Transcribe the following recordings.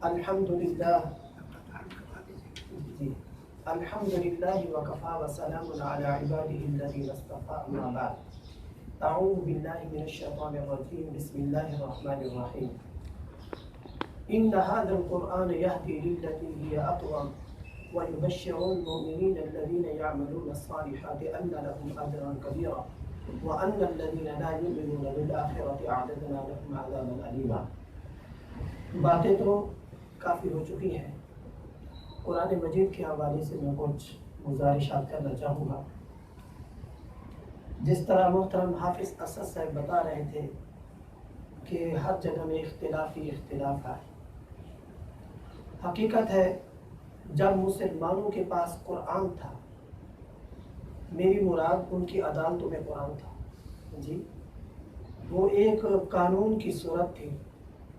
الحمدللہ الحمدللہ وکفا وسلام علی عبادہ الذین اصطفى اما بعد اعوذ باللہ من الشیطان الرجیم بسم اللہ الرحمن الرحیم ان هذا القرآن يهدي للتي هي اقوم ويبشر المؤمنين الذين يعملون الصالحات ان لهم اجرا كبيرا وان الذين لا يؤمنون بالآخرة اعتدنا لهم عذابا أليما۔ باتیں تو کافی ہو چکی ہیں، قرآن مجید کے حوالے سے میں کچھ گزارشات کرنا چاہوں گا۔ جس طرح محترم حافظ اسد صاحب بتا رہے تھے کہ ہر جگہ میں اختلاف ہی اختلاف ہے، حقیقت ہے جب مسلمانوں کے پاس قرآن تھا، میری مراد ان کی عدالتوں میں قرآن تھا جی، وہ ایک قانون کی صورت تھی،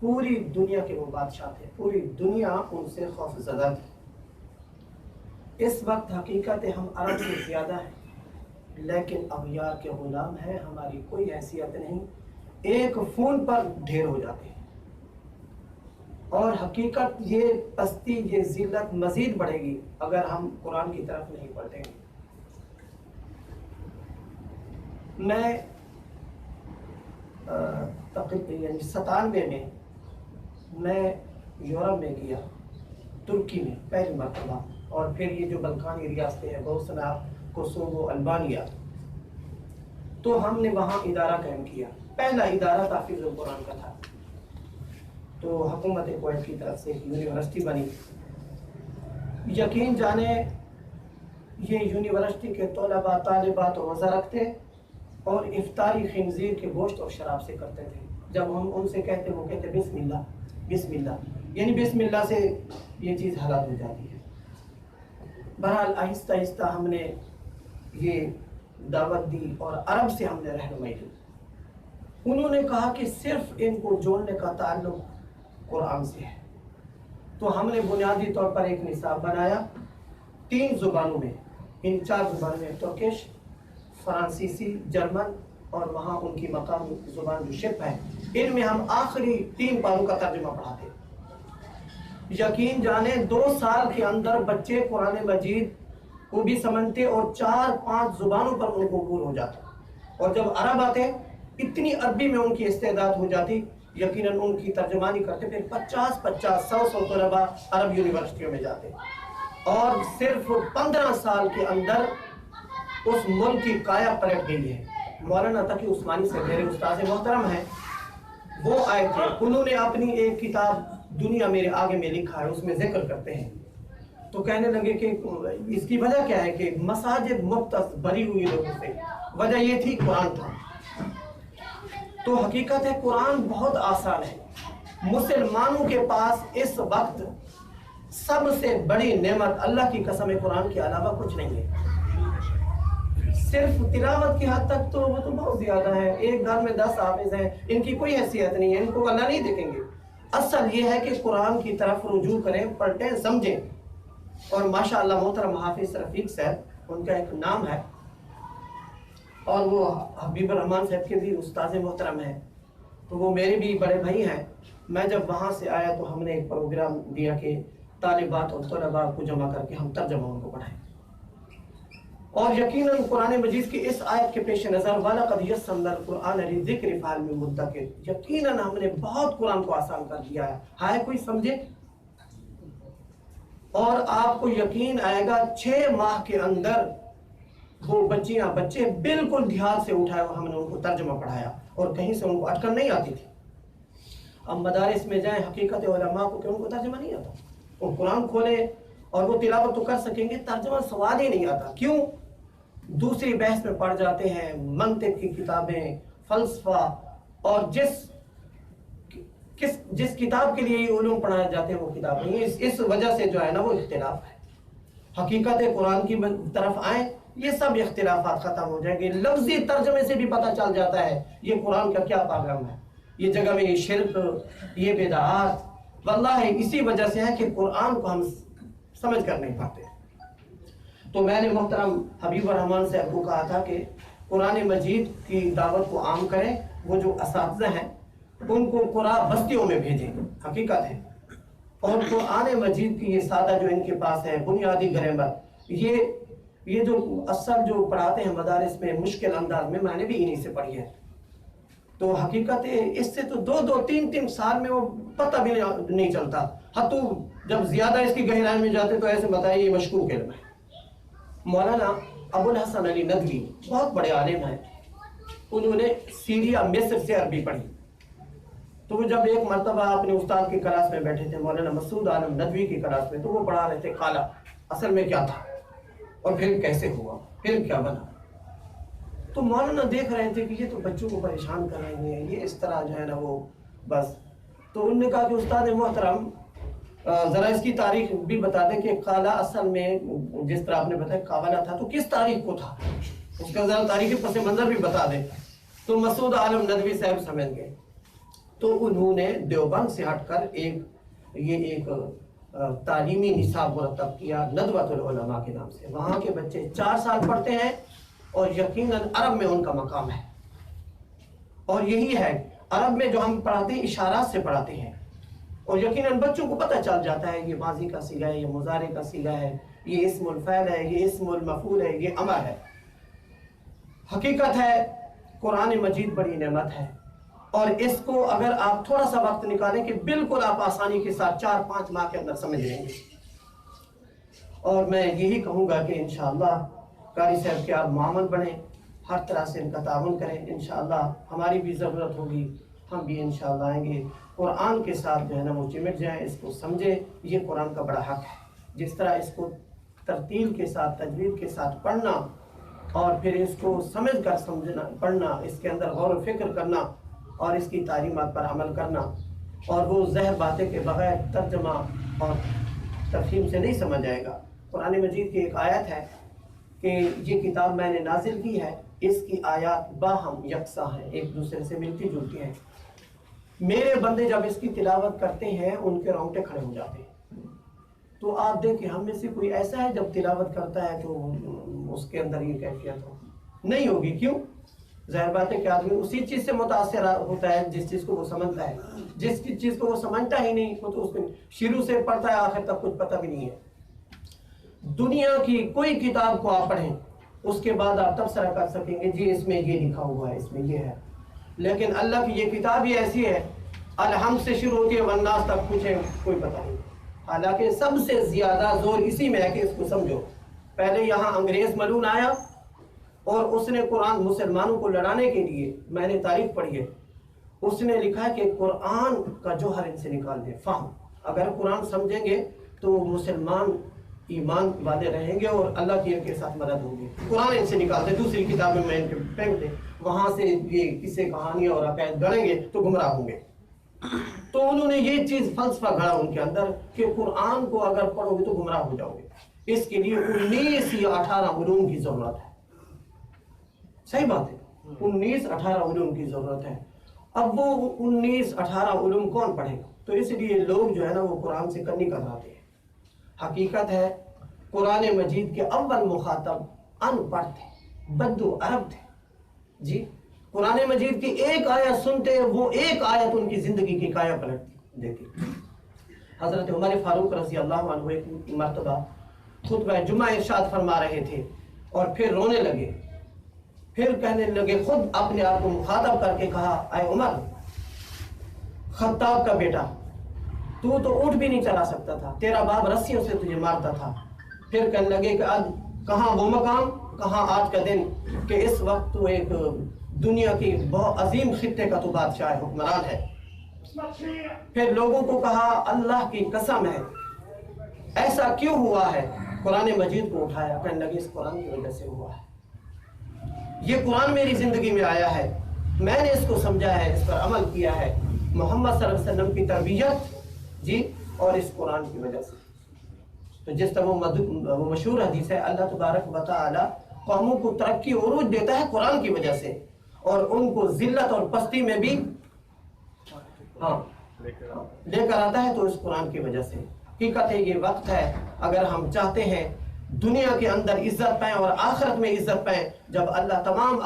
پوری دنیا کے وہ بادشاہ تھے، پوری دنیا ان سے خوف زدہ تھی۔ اس وقت حقیقت ہم عرب سے زیادہ ہیں لیکن اغیار کے غلام ہیں، ہماری کوئی حیثیت نہیں، ایک فون پر ڈھیر ہو جاتے ہیں، اور حقیقت یہ پستی یہ ذلت مزید بڑھے گی اگر ہم قرآن کی طرف نہیں پلٹیں گے۔ میں تقریباً 97 میں یورپ میں گیا، ترکی میں پہلی مرتبہ، اور پھر یہ جو بلکانی ریاستیں ہیں بوسنا، کوسوو، البانیہ، تو ہم نے وہاں ادارہ قائم کیا، پہلا ادارہ تحفیظ القرآن کا تھا، تو حکومت کویت کی طرف سے یونیورسٹی بنی۔ یقین جانے یہ یونیورسٹی کے طلباء طالبات روزہ رکھتے اور افطاری خنزیر کے گوشت اور شراب سے کرتے تھے، جب ہم ان سے کہتے وہ کہتے بسم اللہ بسم اللہ، یعنی بسم اللہ سے یہ چیز حلال ہو جاتی ہے۔ بہرحال آہستہ آہستہ ہم نے یہ دعوت دی اور عرب سے ہم نے رہنمائی دی، انہوں نے کہا کہ صرف ان کو جوڑنے کا تعلق قرآن سے ہے، تو ہم نے بنیادی طور پر ایک نصاب بنایا 3 زبانوں میں، ان 4 زبانوں میں، ترکش، فرانسیسی، جرمن اور وہاں ان کی مقامی زبان جو شپ ہے، ان میں ہم آخری 3 پاروں کا ترجمہ پڑھاتے۔ یقین جانے 2 سال کے اندر بچے قرآن مجید کو بھی سمجھتے اور 4-5 زبانوں پر ان کو عبور ہو جاتا، اور جب عرب آتے اتنی عربی میں ان کی استعداد ہو جاتی، یقیناً ان کی ترجمانی کرتے، پھر 50-100 طلباء عرب یونیورسٹیوں میں جاتے، اور صرف 15 سال کے اندر اس ملک کی کایا پلٹ گئی ہے۔ مولانا تقی عثمانی سے میرے استاد محترم ہیں، وہ آئے تھے، انہوں نے اپنی ایک کتاب دنیا میرے آگے میں لکھا ہے، اس میں ذکر کرتے ہیں، تو کہنے لگے کہ اس کی وجہ کیا ہے کہ مساجد مختص بھری ہوئی لوگوں سے، وجہ یہ تھی قرآن تھا۔ تو حقیقت ہے قرآن بہت آسان ہے، مسلمانوں کے پاس اس وقت سب سے بڑی نعمت اللہ کی قسم قرآن کے علاوہ کچھ نہیں ہے۔ صرف تلاوت کی حد تک تو وہ تو بہت زیادہ ہے، ایک گھر میں 10 حافظ ہیں، ان کی کوئی حیثیت نہیں ہے، ان کو اللہ نہیں دیکھیں گے۔ اصل یہ ہے کہ قرآن کی طرف رجوع کریں، پڑھیں، سمجھیں، اور ماشاءاللہ محترم حافظ رفیق صاحب ان کا ایک نام ہے، اور وہ حبیب الرحمن صاحب کے بھی استاد محترم ہیں، تو وہ میرے بھی بڑے بھائی ہیں۔ میں جب وہاں سے آیا تو ہم نے ایک پروگرام دیا کہ طالبات اور طلباء کو جمع کر کے ہم ترجمہ ان کو پڑھائیں، اور یقیناً قرآن مجید کی اس آیت کے پیش نظر وَلَقَدْ يَسَّرْنَا الْقُرْآنَ لِلذِّكْرِ فَهَلْ مِن مُدَّكِرٍ، یقیناً ہم نے بہت قرآن کو آسان کر دیا ہے کوئی سمجھے؟ اور آپ کو یقین آئے گا 6 ماہ کے اندر وہ بچیاں بچے بالکل دھیان سے اٹھائے اور ہم نے ان کو ترجمہ پڑھایا، اور کہیں سے ان کو اٹکن نہیں آتی تھی۔ اب مدارس میں جائیں، حقیقت علماء کو کہ ان کو ترجمہ نہیں آتا، وہ قرآن کھولیں اور وہ تلاوت تو کر سکیں گے، ترجمہ سوال ہی نہیں آتا۔ کیوں؟ دوسری بحث میں پڑھ جاتے ہیں، منطق کی کتابیں، فلسفہ، اور جس کتاب کے لیے یہ علوم پڑھائے جاتے ہیں وہ کتاب نہیں، اس وجہ سے جو ہے نا وہ اختلاف ہے۔ حقیقت قرآن کی طرف آئیں، یہ سب اختلافات ختم ہو جائیں گے، لفظی ترجمے سے بھی پتہ چل جاتا ہے یہ قرآن کا کیا پیغام ہے، یہ جگہ میں یہ شرک، یہ بدعات، واللہ اسی وجہ سے ہے کہ قرآن کو ہم سمجھ کر نہیں پاتے۔ تو میں نے محترم حبیب الرحمن سے ابو کہا تھا کہ قرآن مجید کی دعوت کو عام کریں، وہ جو اساتذہ ہیں ان کو قرآن بستیوں میں بھیجیں۔ حقیقت ہے اور قرآن مجید کی یہ سادہ جو ان کے پاس ہے بنیادی گرامر، یہ جو اصل جو پڑھاتے ہیں مدارس میں مشکل انداز میں نے بھی انہی سے پڑھی ہے. تو حقیقت اس سے تو 2-3 سال میں وہ پتہ بھی نہیں چلتا. حتیٰ جب زیادہ اس کی گہرائی میں جاتے تو ایسے بتائیے یہ مشکوک علم ہے. مولانا ابو الحسن علی ندوی بہت بڑے عالم ہیں، انہوں نے سیریا مصر سے عربی پڑھی. تو وہ جب ایک مرتبہ اپنے استاد کی کلاس میں بیٹھے تھے، مولانا مسعود عالم ندوی کی کلاس میں، تو وہ پڑھا رہے تھے قالا اصل میں کیا تھا اور پھر کیسے ہوا، پھر کیا بنا. تو مولانا دیکھ رہے تھے کہ یہ تو بچوں کو پریشان کر رہے ہیں، یہ اس طرح جو ہے نا وہ بس. تو انہوں نے کہا کہ استاد محترم ذرا اس کی تاریخ بھی بتا دیں کہ قالا اصل میں جس طرح آپ نے بتایا قابلہ تھا تو کس تاریخ کو تھا، اس کا ذرا تاریخی پس منظر بھی بتا دیں. تو مسعود عالم ندوی صاحب سمجھ گئے. تو انہوں نے دیوبند سے ہٹ کر ایک تعلیمی نصاب مرتب کیا ندوۃ العلماء کے نام سے. وہاں کے بچے 4 سال پڑھتے ہیں اور یقیناً عرب میں ان کا مقام ہے. اور یہی ہے عرب میں جو ہم پڑھاتے ہیں اشارات سے پڑھاتے ہیں، اور یقیناً بچوں کو پتہ چل جاتا ہے یہ ماضی کا صیغہ ہے، یہ مضارع کا صیغہ ہے، یہ اسم الفعل ہے، یہ اسم المفعول ہے، یہ امر ہے. حقیقت ہے قرآن مجید بڑی نعمت ہے، اور اس کو اگر آپ تھوڑا سا وقت نکالیں کہ بالکل آپ آسانی کے ساتھ 4-5 ماہ کے اندر سمجھ لیں گے. اور میں یہی کہوں گا کہ انشاءاللہ قاری صاحب کے آپ معاون بنیں، ہر طرح سے ان کا تعاون کریں. انشاءاللہ ہماری بھی ضرورت ہوگی، ہم بھی انشاءاللہ آئیں گے. قرآن کے ساتھ جو ہے نا وہ چمٹ جائیں، اس کو سمجھیں. یہ قرآن کا بڑا حق ہے. جس طرح اس کو ترتیل کے ساتھ تجوید کے ساتھ پڑھنا اور پھر اس کو سمجھ کر سمجھنا پڑھنا، اس کے اندر غور و فکر کرنا اور اس کی تعلیمات پر عمل کرنا، اور وہ زہر باتیں کے بغیر ترجمہ اور تفہیم سے نہیں سمجھ آئے گا. قرآن مجید کی ایک آیت ہے کہ یہ کتاب میں نے نازل کی ہے، اس کی آیات باہم یکساں ہیں، ایک دوسرے سے ملتی جلتی ہیں. میرے بندے جب اس کی تلاوت کرتے ہیں ان کے رونگٹے کھڑے ہو جاتے ہیں. تو آپ دیکھیں ہم میں سے کوئی ایسا ہے جب تلاوت کرتا ہے تو اس کے اندر یہ کیفیت ہو نہیں ہوگی. کیوں؟ ظاہر بات ہے کہ آدمی اسی چیز سے متاثر ہوتا ہے جس چیز کو وہ سمجھتا ہے. جس چیز کو وہ سمجھتا ہی نہیں وہ تو اس کو شروع سے پڑھتا ہے آخر تک کچھ پتہ بھی نہیں ہے. دنیا کی کوئی کتاب کو آپ پڑھیں اس کے بعد آپ تبصرہ کر سکیں گے جی اس میں یہ لکھا ہوا ہے، اس میں یہ ہے. لیکن اللہ کی یہ کتاب ہی ایسی ہے الحمد سے شروع ہوتی ہے والناس تک پوچھیں کوئی پتہ نہیں. حالانکہ سب سے زیادہ زور اسی میں ہے کہ اس کو سمجھو. پہلے یہاں انگریز ملون آیا اور اس نے قرآن مسلمانوں کو لڑانے کے لیے، میں نے تاریخ پڑھی ہے، اس نے لکھا ہے کہ قرآن کا جوہر ان سے نکال دے. فہم، اگر قرآن سمجھیں گے تو مسلمان ایمان والے رہیں گے اور اللہ کی ان کے ساتھ مدد ہوگی. قرآن ان سے نکال دے، دوسری کتابیں میں ان کے پھینک دے، وہاں سے یہ قصے کہانیاں اور عقائد گڑیں گے تو گمراہ ہوں گے. تو انہوں نے یہ چیز فلسفہ گھڑا ان کے اندر کہ قرآن کو اگر پڑھو گے تو گمراہ ہو جاؤ گے. اس کے لیے 19 یا 18 علوم کی ضرورت ہے. صحیح بات ہے، 19-18 علوم کی ضرورت ہے. اب وہ 19-18 علوم کون پڑھے گا؟ تو اس لیے لوگ جو ہے نا وہ قرآن سے کنی کراتے ہیں. حقیقت ہے قرآن مجید کے اول مخاطب ان پڑھ تھے، بدو عرب تھے. جی قرآن مجید کی ایک آیت سنتے وہ ایک آیت ان کی زندگی کی کایا پلٹ دیتی. حضرت عمر فاروق رضی اللہ عنہ ایک مرتبہ خطبہ جمعہ ارشاد فرما رہے تھے اور پھر رونے لگے. پھر کہنے لگے، خود اپنے آپ کو مخاطب کر کے کہا، اے عمر خطاب کا بیٹا، تو اونٹ بھی نہیں چلا سکتا تھا، تیرا باپ رسیوں سے تجھے مارتا تھا. پھر کہنے لگے کہ آج کہاں وہ مقام، کہاں آج کا دن کہ اس وقت تو ایک دنیا کی بہت عظیم خطے کا تو بادشاہ حکمران ہے. پھر لوگوں کو کہا اللہ کی قسم ہے ایسا کیوں ہوا ہے؟ قرآن مجید کو اٹھایا، کہنے لگے اس قرآن کی وجہ سے ہوا ہے. یہ قرآن میری زندگی میں آیا ہے، میں نے اس کو سمجھا ہے، اس پر عمل کیا ہے. محمد صلی اللہ علیہ وسلم کی تربیت جی اور اس قرآن کی وجہ سے. تو جس طرح وہ مشہور حدیث ہے، اللہ تبارک و تعالی قوموں کو ترقی عروج دیتا ہے قرآن کی وجہ سے، اور ان کو ذلت اور پستی میں بھی لے کر آتا ہے تو اس قرآن کی وجہ سے. حقیقت ہے یہ وقت ہے اگر ہم چاہتے ہیں دنیا کے اندر عزت پائیں اور آخرت میں عزت پائیں، جب اللہ تمام